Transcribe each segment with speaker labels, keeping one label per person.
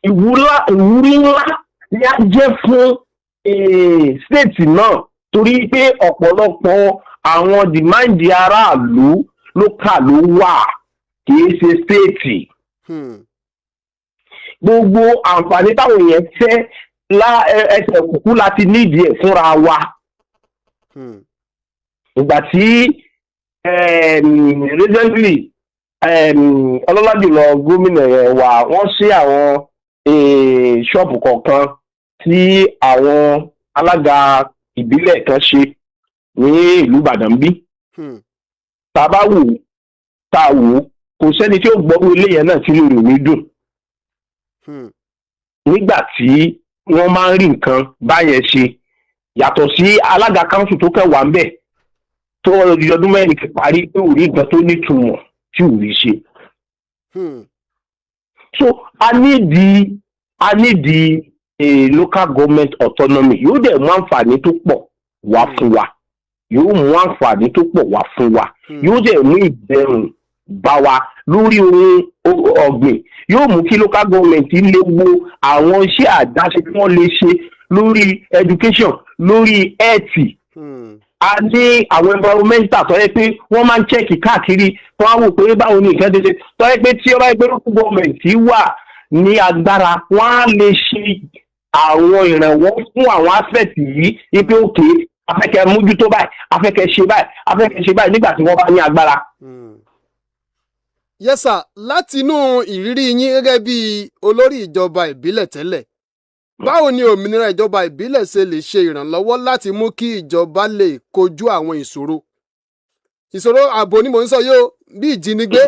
Speaker 1: ìwúrí ńlá ni á jẹ́ fún state náà torí pé ọ̀pọ̀lọpọ̀ àwọn dìmáàndì aráàlú lókà ló wà kìí ṣe state. Gbogbo àǹfààní táwọn èèyàn fẹ́ ẹsẹ̀ kúkú láti nídìí ẹ̀ fúnra wa. Ìgbà tí recently ọlọ́lá jùlọ gómìnà wa wọ́n ṣí àwọn ṣọ́ọ̀bù kọ̀ọ̀kan tí àwọn alága ìbílẹ̀ kan ṣe ní ìlú Ìbàdàn bí. Tá a bá wò tá a wò kò sẹ́ni tí ó gbọ́rú ilé yẹn náà tí lórí mi dùn. Nígbà tí wọ́n máa ń rí nǹkan báyẹn ṣe yàtọ̀ sí alága káńsù tó kẹwàá ń bẹ̀ tó ọdún mẹ́rin ti parí pé ò rí nǹkan tó nítumọ̀ tí ò rí ṣe. So a nídìí local government autonomy yóò dẹ̀ mú àǹfààní tó pọ̀ wá fún wa yóò dẹ̀ mú ìbẹ̀rùn bá wa lórí ohun ọ̀gbìn yóò mú kí local government lè wo àwọn iṣẹ́ àdáṣe tí wọ́n lè ṣe lórí education lórí health. A ní àwọn environmental tó yẹ pé wọ́n máa ń chẹ́ẹ̀kì káàkiri tó wá wò pé báwo ni nǹkan dédé tó yẹ pé tí ọba ẹgbẹ́ local government wà ní agbára wọ́n á lè ṣe àwọn ìrànwọ́ fún àwọn aspect yìí wípé òkè afẹ́kẹ́ mójútó báyìí afẹ́kẹ́ ṣe báyìí nígbà tí wọ́n bá ní agbára.
Speaker 2: Yes sir, láti inú ìrírí yín gẹ́gẹ́ bí olórí ìjọba ìbílẹ̀ tẹ́lẹ̀ báwo ni òmìnira ìjọba ìbílẹ̀ ṣe lè ṣe ìrànlọ́wọ́ láti mú kí ìjọba lè kojú àwọn ìṣòro ààbò ni mò ń sọ yìí o bí ìjínigbé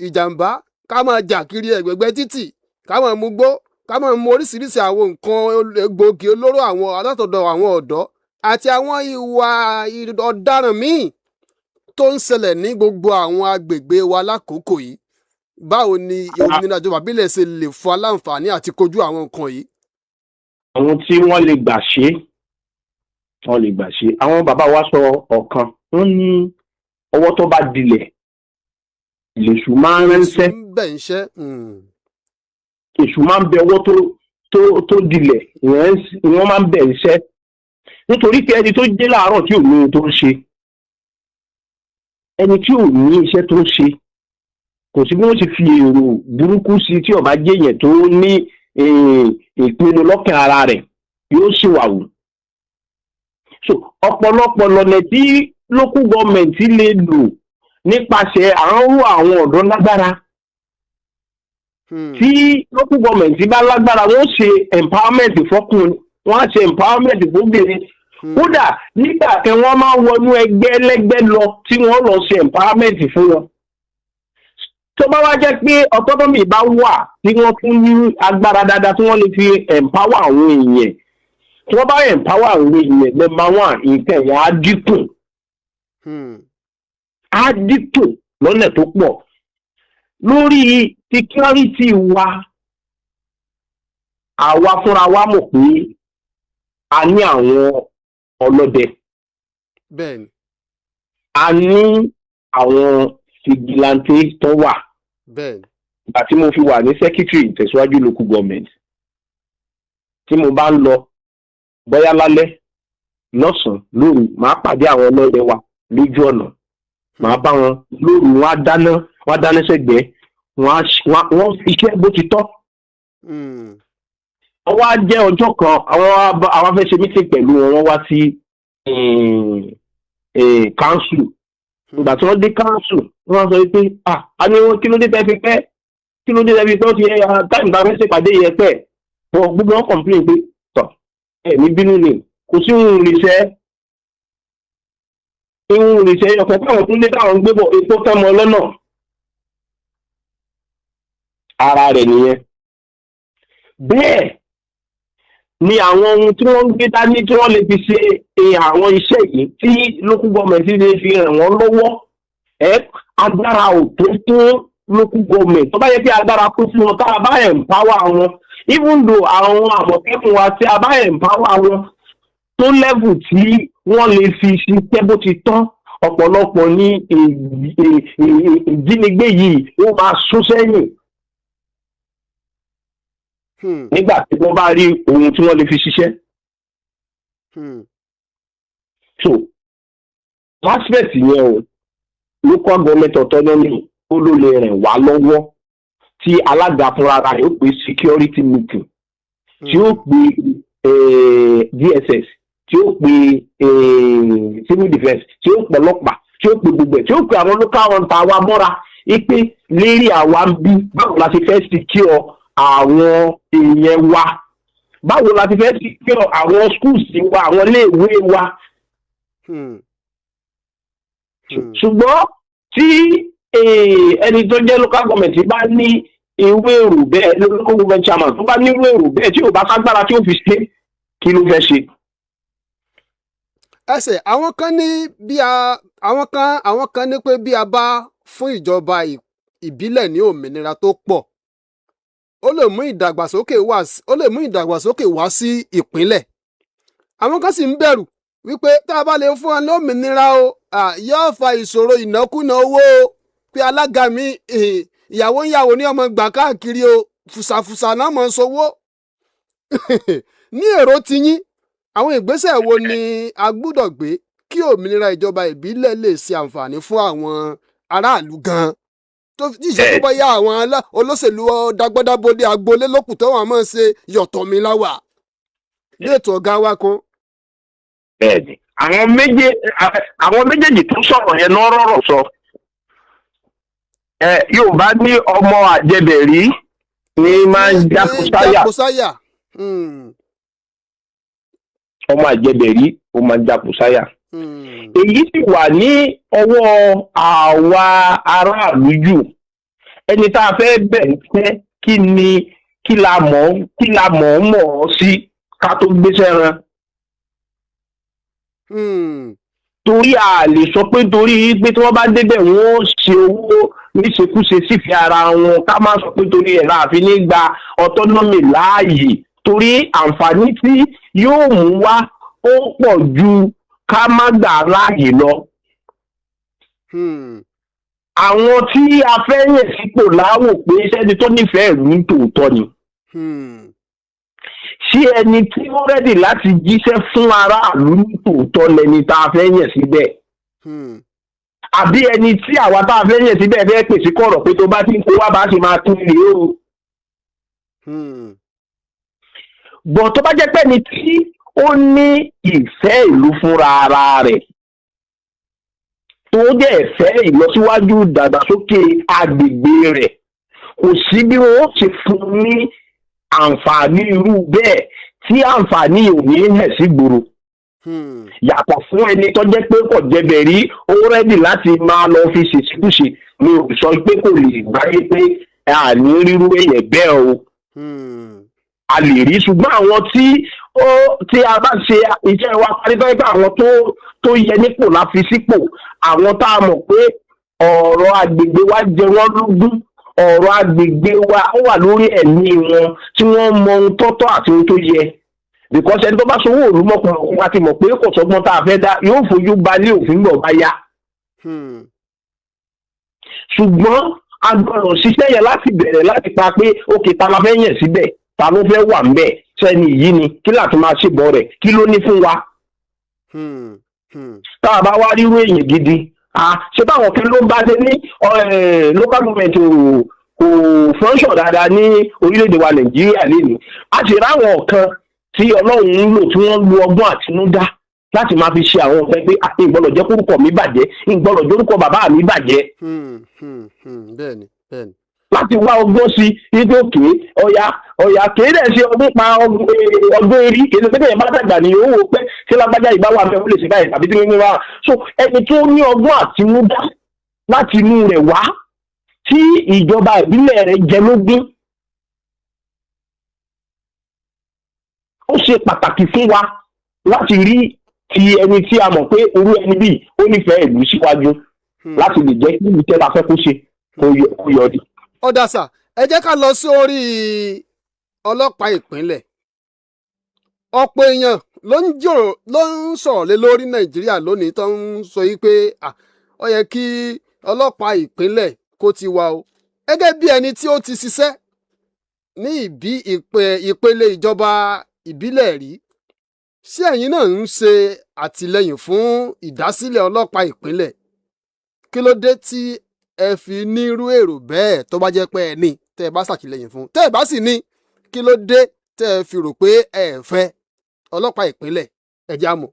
Speaker 2: ìjàmbá ká máa jà kiri ẹ̀gbẹ̀gbẹ́ títì ká máa mugbó ká máa mu oríṣiríṣi àwọn nǹkan egbòogi olóró àwọn alátọ̀dọ̀ àwọn ọ̀dọ́ àti àwọn ìwà ọ̀daràn míì tó ń ṣẹlẹ̀ ní gbogbo àwọn agbègbè wa lákòókò yìí báwo ni òmìnira ìjọba ìbílẹ̀ ṣe lè fún aláǹfààní àti kojú àwọn nǹkan yìí.
Speaker 1: Àwọn tí wọ́n lè gbà ṣe àwọn bàbá wa sọ ọ̀kan wọ́n ní ọwọ́ tó bá dilẹ̀ lèṣù máa ń ránṣẹ́ èṣù máa ń bẹ ọwọ́ tó dilẹ̀ wọ́n máa ń bẹ̀ iṣẹ́ nítorí pé ẹni tó dé láàárọ̀ tí ò ní tó ń ṣe ẹni tí ò ní iṣẹ́ tó ń ṣe kò sí bí wọ́n ti fi èrò burúkú sí tí ó bá jẹ́ èèyàn tó ní ìpinnu lọ́kàn ara rẹ̀ yóò ṣèwàwù. So ọ̀pọ̀lọpọ̀ lọ́nà tí local government lè lò nípasẹ̀ àwọn ọ̀dọ́ lágbára. Tí local government bá lágbára wọ́n ṣe empowerment fọ́kùnrin wọ́n á ṣe empowerment fóbìnrin. Kódà nígbà tí wọ́n máa wọnú ẹgbẹ́ ẹlẹ́gbẹ́ lọ tí wọ́n lọ ṣe empowerment fún wọn. Tó bá wá jẹ́ pé autonomy bá wà tí wọ́n fún ní agbára dáadáa tí wọ́n lè fi empower àwọn èèyàn tí wọ́n bá empower àwọn èèyàn number one nǹkan ẹ̀yà á dínkù lọ́nà tó pọ̀ lórí security wa àwa fúnra wa mọ̀ pé a ní àwọn ọlọ́dẹ a ní àwọn fìgìláńtì tó wà. Ìgbà tí mo fi wà ní secretary ìtẹ̀síwájú local government tí mo bá ń lọ bóyá lálẹ́ lọ́sàn-án lóru màá pàdé àwọn ọlọ́dẹ wa lójú ọ̀nà màá bá wọn lóru wọn á dáná sẹ́gbẹ̀ẹ́ wọ́n iṣẹ́ bó ti tọ́. Wọ́n wá jẹ́ ọjọ́ kan àwọn afẹ́ ṣe meeting pẹ̀lú wọn wá sí council. Ìgbà tí wọ́n dé council wọ́n sọ pé a ní kí ló dé tẹ́ fi pẹ́ ó ti táìmù bá fẹ́ ṣèpàdé yẹn pẹ́ gbogbo wọn complain pé tọ̀ ẹ̀mí bínú ni kò sí ìhun ìrìnsẹ̀ ọ̀pọ̀ táwọn tó lé táwọn gbé bọ̀ epo fẹ́ mọ lọ́nà ara rẹ̀ nìyẹn. Bẹ́ẹ̀ ni àwọn ohun tí wọ́n ń gbé dání tí wọ́n lè fi ṣe àwọn iṣẹ́ yìí tí local government lè fi ràn wọ́n lọ́wọ́ agbára ò tó fún local government tó bá yẹ kí agbára kó fún wọn tá a bá empower wọn even though àwọn àmọ̀tẹ́kùn wa tí a bá empower wọn tó level tí wọ́n lè fi ṣiṣẹ́ bó ti tán ọ̀pọ̀lọpọ̀ ní ìjínigbé yìí ó máa sún sẹ́yìn. nígbà tí wọ́n bá rí ohun tí wọ́n lè fi ṣiṣẹ́. So aspect yẹn o local government autonomy ó ló lè rìn wá lọ́wọ́ tí alága fúnra rẹ̀ ó pè security meeting tí ó pè DSS tí ó pè civil defence tí ó pè ọlọ́pàá tí ó pè gbogbo ẹ̀ tí ó pè àwọn local hunter wa mọ́ra ipe lérí àwa ń bí báwo la ti fẹ́ secure àwọn èèyàn wa báwo la ti fẹ́ secure àwọn schools wa àwọn iléèwé wa. Ṣùgbọ́n tí ẹni tó jẹ́ local government bá ní ìwé èrò bẹ́ẹ̀ local government chairman tó bá ní ìwé èrò bẹ́ẹ̀ tí ò bá ságbára tí ó fi ṣe kí ló fẹ́ ṣe.
Speaker 2: Ẹsẹ̀ àwọn kan ní àwọn kan ní pé bí a bá fún ìjọba ìbílẹ̀ ní òmìnira tó pọ̀ ó lè mú ìdàgbàsókè wá sí ìpínlẹ̀. Àwọn kan sì ń bẹ̀rù wípé tá a bá lè fún wọn ní òmìnira o yóò fa ìṣòro ìnákúnà owó o pé alága mi ìyàwó ní ọmọ gbà káàkiri o fùsàfùsà náà mọ̀ ń sowó. Ní èrò tiyín àwọn ìgbésẹ̀ wo ni a gbúdọ̀ gbé kí òmìnira ìjọba ìbílẹ̀ lè ṣe àǹfààní fún àwọn aráàlú gan-an tó jíṣẹ́ tó bọ́yá àwọn olóṣèlú dagbọ́dábọ́dé agboolé lókùn tó wọ́n máa ń ṣe yọ̀tọ̀ mi láwà ní ètò ọ̀gá wa kan.
Speaker 1: Bẹ́ẹ̀ni àwọn méjèèjì tó sọ̀rọ̀ yẹn náà rọ̀rọ̀ sọ Yorùbá ní ọmọ àjẹbẹ̀rí ni máa ń jákòsáyà. Ọmọ àjẹbẹ̀rí ó máa ń jákòsáyà. Èyí sì wà ní ọwọ́ àwa aráàlú jù ẹni tá a fẹ́ bẹ̀rẹ̀ pé kí la mọ̀ ọ́ sí ká tó gbéṣẹ́ ran. Torí a lè sọ pé torí pé tí wọ́n bá débẹ̀ wọ́n ṣe owó níṣekúṣe sífẹ̀ẹ́ ara wọn ká má sọ pé torí ẹ̀ láàfin ní gba autonomy láàyè torí àǹfààní tí yóò mú wá ó pọ̀ ju ká má gbà láàyè lọ. Àwọn tí a fẹ́ yàn sípò láwò pé sẹ́ni tó nífẹ̀ẹ́ ìlú ní tòótọ́ ni. Ṣé ẹni tí ó rẹ́dì láti jíṣẹ́ fún aráàlú ní tòótọ́ lẹni tá a fẹ́ yàn síbẹ̀? Àbí ẹni tí àwa tá a fẹ́ yàn síbẹ̀ fẹ́ pèsè kọ̀rọ̀ pé tó bá ti ń kó wá bá ṣe máa tún lè o. Bọ̀ tó bá jẹ́ pé ẹni tí ó ní ìfẹ́ ìlú fúnra ara rẹ̀ tó jẹ́ ìfẹ́ ìlọsíwájú ìdàgbàsókè agbègbè rẹ̀ kò sí bí wọ́n ṣe fún ní àǹfààní irú bẹ́ẹ̀ tí àǹfààní ò ní hẹ̀ sí gbòòrò. Yàtọ̀ fún ẹni tó jẹ́ pé kò jẹbẹ̀ rí ó rẹ́dì láti máa lọ fi ṣèṣìkúṣe ni ò sọ pé kò lè gbáyé pé àní rírú èèyàn bẹ́ẹ̀ o. A lè rí ṣùgbọ́n àwọn tí a bá ṣe iṣẹ́ wa parí tó yẹ àwọn tó yẹ nípò la fi sípò àwọn tá a mọ̀ pé ọ̀rọ̀ agbègbè wa jẹ wọ́n lógún ọ̀rọ̀ agbègbè wa ó wà lórí ẹ̀mí wọn tí wọ́n mọ ohun tọ́tọ́ àti ohun tó yẹ because ẹni tó bá sanwó òru mọ́kànlá wa ti mọ̀ pé kò sọ́gbọ́n tá a fẹ́ dá yóò fojú balẹ̀ òfin gbọ̀ bá yá. Ṣùgbọ́n a gbọ́dọ̀ ṣiṣẹ́ yẹn láti bẹ̀rẹ̀ láti pa pé òkè ta la fẹ́ yẹn síbẹ̀ ta ló fẹ́ wà ńbẹ̀ sẹ́ni yìí ni kí láti máa ṣèbọ̀ rẹ̀ kí ló ní fún wa. Tá a bá wá rírú èèyàn gidi ṣé báwọn kan ló bá dé ní local government kò function dáadáa ní orílẹ̀-èdè wa Nàìjíríà lẹ́nu a sì ráwọn kan tí Ọlọ́run ń lò tí wọ́n lu ọgbọ́n àtinúdá láti máa fi ṣe àwọn ọ̀fẹ́ pé ìgbọ́dọ̀ jẹ́ kórúkọ mi bàjẹ́ ìgbọ́dọ̀ jórúkọ bàbá mi bàjẹ́.
Speaker 2: Bẹ́ẹ̀ni.
Speaker 1: Láti wá ọgbọ́n sí ibi òkè ọ̀yà kéde ṣe ọdún pa ọgbọ́n erí kéde pé kéèyàn bá dàgbà ní owó pé ṣé lágbájá ìbá wà fẹ́ ó lè ṣe báyìí tàbí tí wọ́n wá so ẹni tó ní ọgbọ́n àtinúdá láti inú rẹ̀ wá tí ìjọba ìbílẹ̀ rẹ̀ jẹ lógún ó ṣe pàtàkì fún wa láti rí ti ẹni tí a mọ̀ pé orú ẹni bíi ó nífẹ̀ẹ́ ìlú síwájú láti lè jẹ́ kí ìlú tẹ́lá fẹ́ kó ṣe kó yọrí.
Speaker 2: Ọ̀dà sà ẹ jẹ́ ká lọ sí orí ọlọ́pàá ìpínlẹ̀. Ọ̀pọ̀ èèyàn ló ń sọ̀rọ̀ lé lórí Nàìjíríà lónìí tó ń sọ yí pé ó yẹ kí ọlọ́pàá ìpínlẹ̀ kó ti wà o gẹ́gẹ́ bí ẹni tí ó ti ṣiṣẹ́ ní ìpele ìjọba ìbílẹ̀ rí, ṣé ẹ̀yin náà ń ṣe àtìlẹ́yìn fún ìdásílẹ̀ ọlọ́pàá ìpínlẹ̀? Kí ló dé tí ẹ fi nírú èrò bẹ́ẹ̀ tó bá jẹ́ pé ẹ ní tẹ́ ẹ bá ṣàtìlẹ́yìn fún? Tẹ́ ẹ bá sì ní, kí ló dé tẹ́ ẹ fi rò pé ẹ fẹ́ ọlọ́pàá ìpínlẹ̀? Ẹ jẹ́ á mọ̀.